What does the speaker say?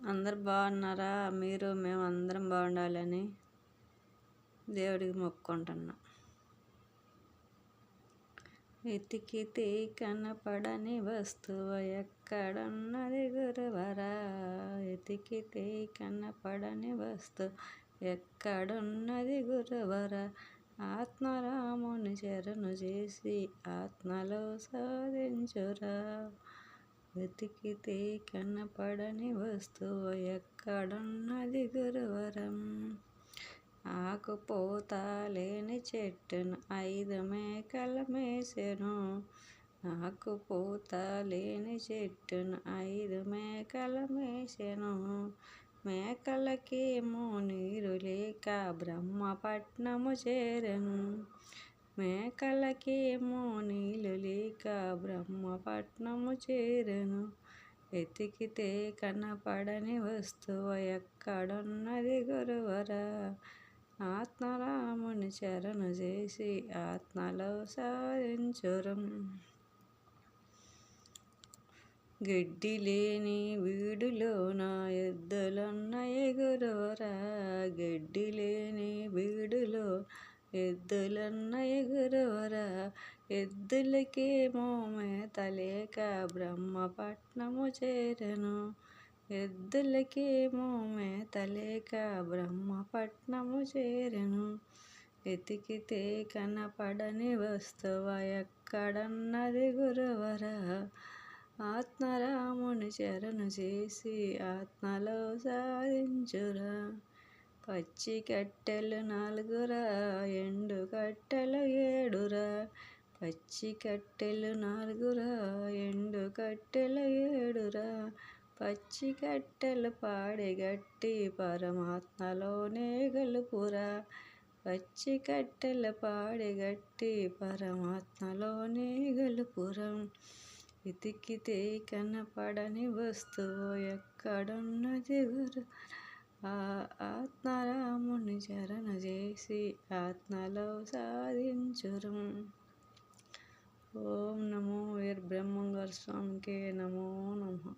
అందరు బాగున్నారా? మేము అందరం బాగుండాలని దేవుడికి మొక్కుకుంటున్నాం. వెతికితే కనపడని వస్తువు ఎక్కడున్నది గురువరా? వెతికితే కనపడని వస్తువు ఎక్కడున్నది గురువరా? ఆత్మరాముని శరణు చేసి ఆత్మలో సాధించురా. వెతికితే కనపడని వస్తువు ఎక్కడున్నది గురువరం? ఆకుపోత లేని చెట్టును 5 మేకల మేసెను. ఆకుపోత లేని చెట్టును 5 మేకల మేసెను. మేకలకేమో నీరు లేక బ్రహ్మపట్నము చేరెను. మేకలకేమో నీళ్ళు లేక బ్రహ్మపట్నము చేరెను. వెతికితే కనపడని వస్తువు ఎక్కడున్నది గురువరా? ఆత్మరాముని శరణు చేసి ఆత్మలో సాధించురం. గడ్డి లేని బీడులోన ఎద్దులున్నయి గురువరా? గడ్డి లేని బీడులో ఎద్దులున్నయి గురువరా? ఎద్దులకేమో మేత లేక బ్రహ్మపట్నము చేరెను. ఎద్దులకేమో మేత లేక బ్రహ్మపట్నము చేరెను. వెతికితే కనపడని వస్తువు ఎక్కడున్నది గురువరా? ఆత్మరాముని శరణు చేసి ఆత్మలో సాధించురా. పచ్చి కట్టెలు 4రా, ఎండు కట్టెలు 7రా. పచ్చి కట్టెలు 4రా, ఎండు కట్టెలు 7రా. పచ్చి కట్టెలు పాడిగట్టి పరమాత్మలోనే గలుపురా. పచ్చి కట్టెలు పాడిగట్టి పరమాత్మలోనే గలుపురా. వెతికితే కనపడని వస్తువు ఎక్కడున్నది గురువరా? ఆత్మరాముని శరణు చేసి ఆత్మలో సాధించురం. ఓం నమో వీరబ్రహ్మంగారి స్వామికే నమో నమః.